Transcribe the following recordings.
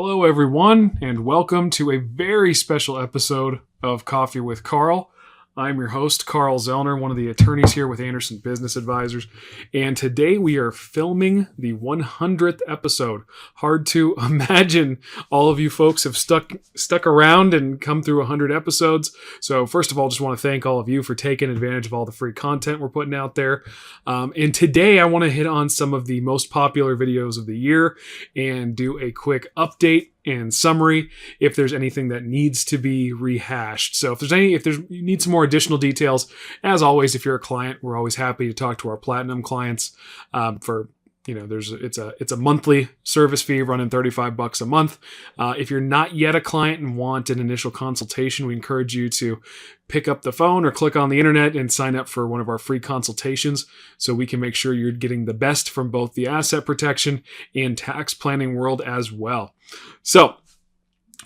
Hello, everyone, and welcome to a very special episode of Coffee with Carl. I'm your host, Carl Zellner, one of the attorneys here with Anderson Business Advisors, and today we are filming the 100th episode. Hard to imagine all of you folks have stuck around and come through 100 episodes. So first of all, just want to thank all of you for taking advantage of all the free content we're putting out there. And today I want to hit on some of the most popular videos of the year and do a quick update and summary if there's anything that needs to be rehashed. So if you need some more additional details, as always, if you're a client, we're always happy to talk to our platinum clients. It's a monthly service fee running $35 a month. If you're not yet a client and want an initial consultation, we encourage you to pick up the phone or click on the internet and sign up for one of our free consultations so we can make sure you're getting the best from both the asset protection and tax planning world as well. So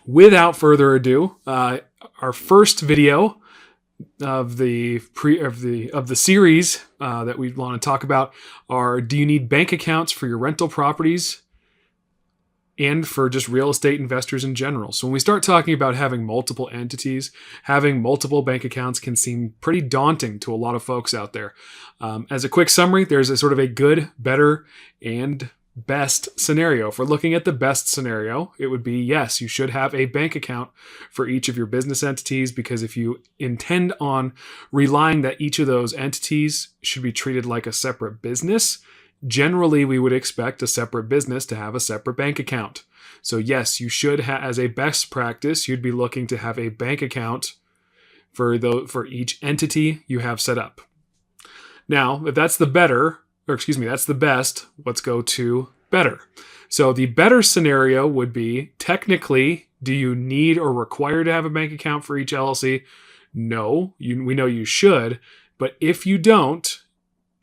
without further ado, our first video of the series that we want to talk about are: do you need bank accounts for your rental properties and for just real estate investors in general? So when we start talking about having multiple entities, having multiple bank accounts can seem pretty daunting to a lot of folks out there. As a quick summary, there's a sort of a good, better, and best scenario. If we're looking at the best scenario, it would be, yes, you should have a bank account for each of your business entities, because if you intend on relying that each of those entities should be treated like a separate business, generally we would expect a separate business to have a separate bank account. So yes, you should as a best practice, you'd be looking to have a bank account for each entity you have set up. Now, if that's the best, let's go to better. So the better scenario would be, technically, do you need or require to have a bank account for each LLC? No, we know you should, but if you don't,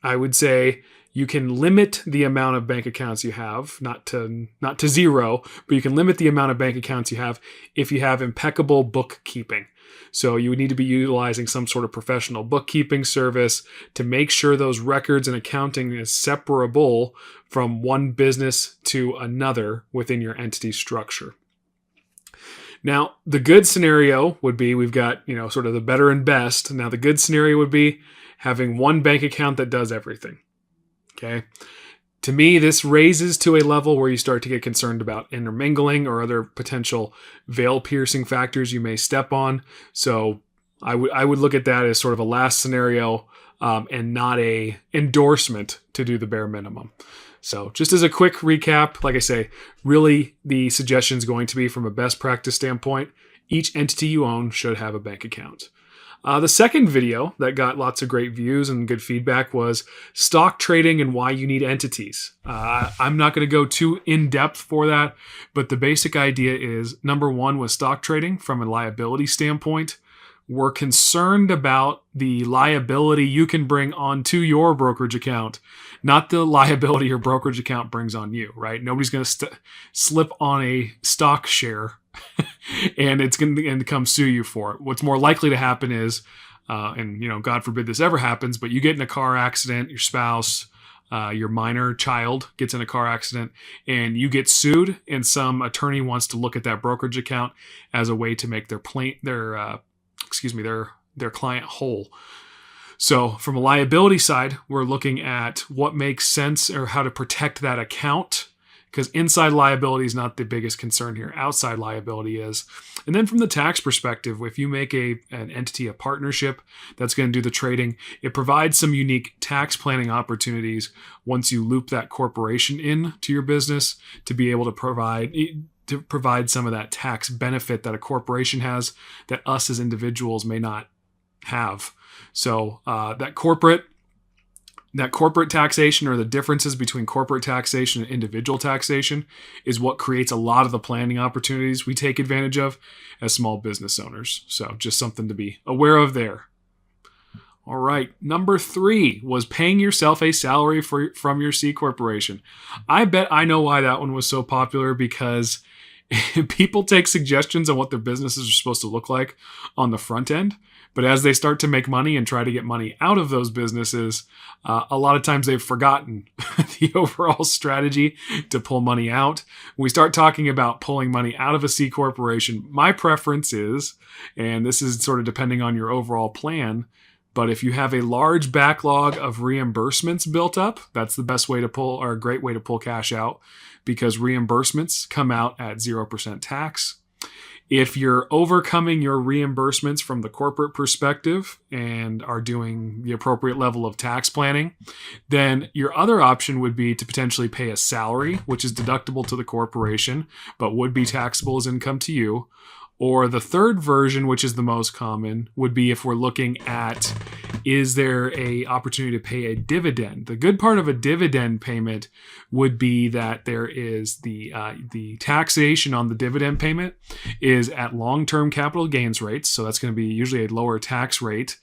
I would say you can limit the amount of bank accounts you have, not to zero, but you can limit the amount of bank accounts you have if you have impeccable bookkeeping. So you would need to be utilizing some sort of professional bookkeeping service to make sure those records and accounting is separable from one business to another within your entity structure. Now, the good scenario would be, we've got, sort of the better and best. Now, the good scenario would be having one bank account that does everything. Okay. To me, this raises to a level where you start to get concerned about intermingling or other potential veil-piercing factors you may step on. So I would look at that as sort of a last scenario and not a endorsement to do the bare minimum. So just as a quick recap, like I say, really the suggestion is going to be, from a best practice standpoint, each entity you own should have a bank account. The second video that got lots of great views and good feedback was stock trading and why you need entities. I'm not going to go too in-depth for that, but the basic idea is, number one, with stock trading from a liability standpoint, we're concerned about the liability you can bring onto your brokerage account, not the liability your brokerage account brings on you, right? Nobody's going to slip on a stock share and it's going to come sue you for it. What's more likely to happen is, God forbid this ever happens, but you get in a car accident, your spouse, your minor child gets in a car accident, and you get sued, and some attorney wants to look at that brokerage account as a way to make their client whole. So from a liability side, we're looking at what makes sense or how to protect that account, because inside liability is not the biggest concern here. Outside liability is. And then from the tax perspective, if you make an entity a partnership that's going to do the trading, it provides some unique tax planning opportunities once you loop that corporation in to your business to be able to provide some of that tax benefit that a corporation has that us as individuals may not have. So that corporate taxation, or the differences between corporate taxation and individual taxation, is what creates a lot of the planning opportunities we take advantage of as small business owners. So just something to be aware of there. All right. Number 3 was paying yourself a salary from your C corporation. I bet I know why that one was so popular, because People take suggestions on what their businesses are supposed to look like on the front end, but as they start to make money and try to get money out of those businesses, a lot of times they've forgotten the overall strategy to pull money out. When we start talking about pulling money out of a C corporation, my preference is, and this is sort of depending on your overall plan, but if you have a large backlog of reimbursements built up, that's the best way to pull, or a great way to pull cash out, because reimbursements come out at 0% tax. If you're overcoming your reimbursements from the corporate perspective and are doing the appropriate level of tax planning, then your other option would be to potentially pay a salary, which is deductible to the corporation, but would be taxable as income to you. Or the third version, which is the most common, would be if we're looking at, is there a opportunity to pay a dividend? The good part of a dividend payment would be that there is the taxation on the dividend payment is at long-term capital gains rates. So that's going to be usually a lower tax rate.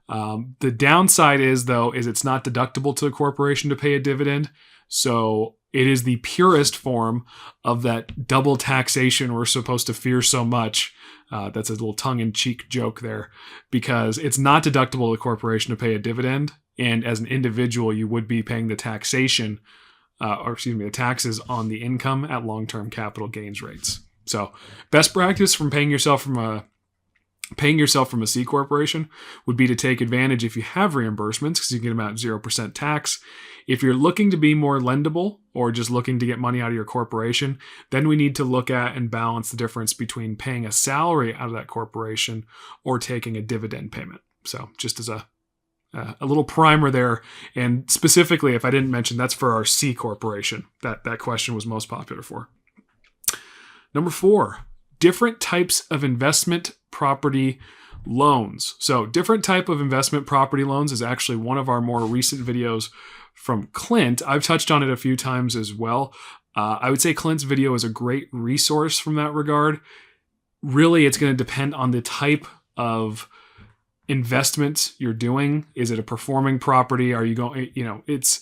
The downside is, though, is it's not deductible to the corporation to pay a dividend. So it is the purest form of that double taxation we're supposed to fear so much. That's a little tongue-in-cheek joke there, because it's not deductible to the corporation to pay a dividend. And as an individual, you would be paying the taxation, the taxes on the income at long-term capital gains rates. So best practice from paying yourself from a C corporation would be to take advantage if you have reimbursements, because you get them at 0% tax. If you're looking to be more lendable or just looking to get money out of your corporation, then we need to look at and balance the difference between paying a salary out of that corporation or taking a dividend payment. So just as a little primer there. And specifically, if I didn't mention, that's for our C corporation that question was most popular for. Number 4, different types of investment property loans. So different type of investment property loans is actually one of our more recent videos from Clint. I've touched on it a few times as well. I would say Clint's video is a great resource from that regard. Really, it's going to depend on the type of investments you're doing. Is it a performing property? Are you going, it's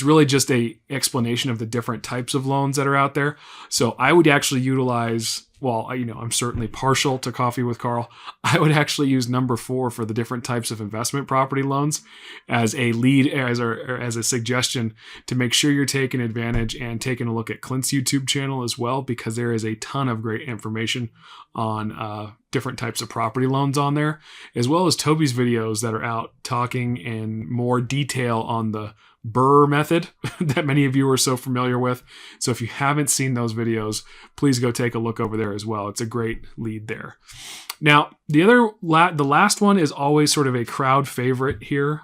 really just a explanation of the different types of loans that are out there. So I would actually utilize, I'm certainly partial to Coffee with Carl. I would actually use number 4 for the different types of investment property loans as a lead, as a suggestion to make sure you're taking advantage and taking a look at Clint's YouTube channel as well, because there is a ton of great information on different types of property loans on there, as well as Toby's videos that are out talking in more detail on the BRRRR method that many of you are so familiar with. So if you haven't seen those videos, please go take a look over there as well. It's a great lead there. Now, the last one is always sort of a crowd favorite here,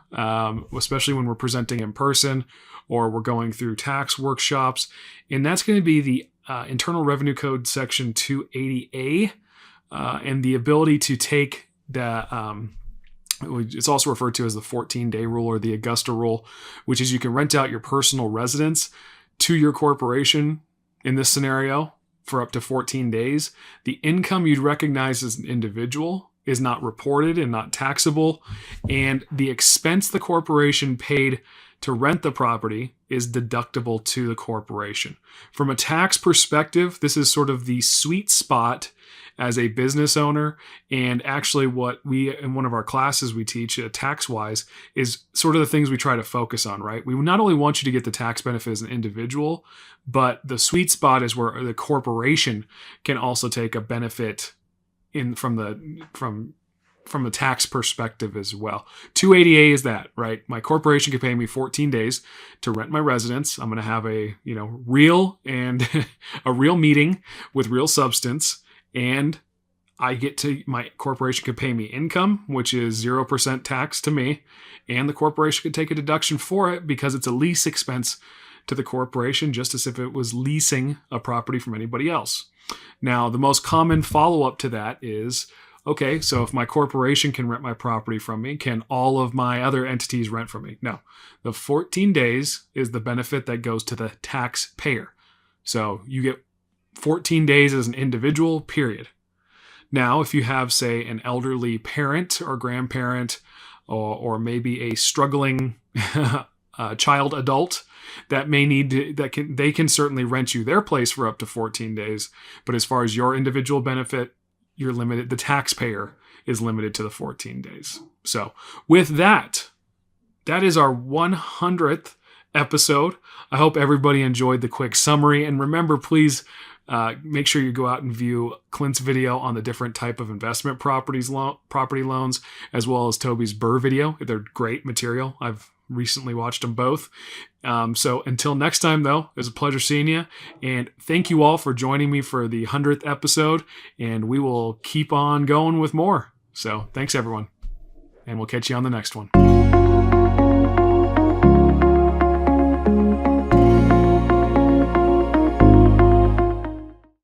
especially when we're presenting in person or we're going through tax workshops. And that's going to be the Internal Revenue Code Section 280A and the ability to take the it's also referred to as the 14-day rule or the Augusta rule, which is you can rent out your personal residence to your corporation in this scenario for up to 14 days. The income you'd recognize as an individual is not reported and not taxable, and the expense the corporation paid to rent the property is deductible to the corporation. From a tax perspective, this is sort of the sweet spot as a business owner, and actually what we, in one of our classes we teach tax-wise, is sort of the things we try to focus on, right? We not only want you to get the tax benefit as an individual, but the sweet spot is where the corporation can also take a benefit from the tax perspective as well. 280A is that, right? My corporation can pay me 14 days to rent my residence. I'm going to have a, real and a real meeting with real substance. And my corporation could pay me income, which is 0% tax to me. And the corporation could take a deduction for it because it's a lease expense to the corporation, just as if it was leasing a property from anybody else. Now, the most common follow-up to that is, okay, so if my corporation can rent my property from me, can all of my other entities rent from me? No. The 14 days is the benefit that goes to the taxpayer. So you get 14 days as an individual, period. Now, if you have, say, an elderly parent or grandparent, or maybe a struggling child adult that may need to, they can certainly rent you their place for up to 14 days. But as far as your individual benefit, you're limited. The taxpayer is limited to the 14 days. So with that, that is our 100th episode. I hope everybody enjoyed the quick summary. And remember, please make sure you go out and view Clint's video on the different type of investment property loans, as well as Toby's Burr video. They're great material. I've recently watched them both. So until next time, though, it was a pleasure seeing you. And thank you all for joining me for the 100th episode. And we will keep on going with more. So thanks, everyone. And we'll catch you on the next one.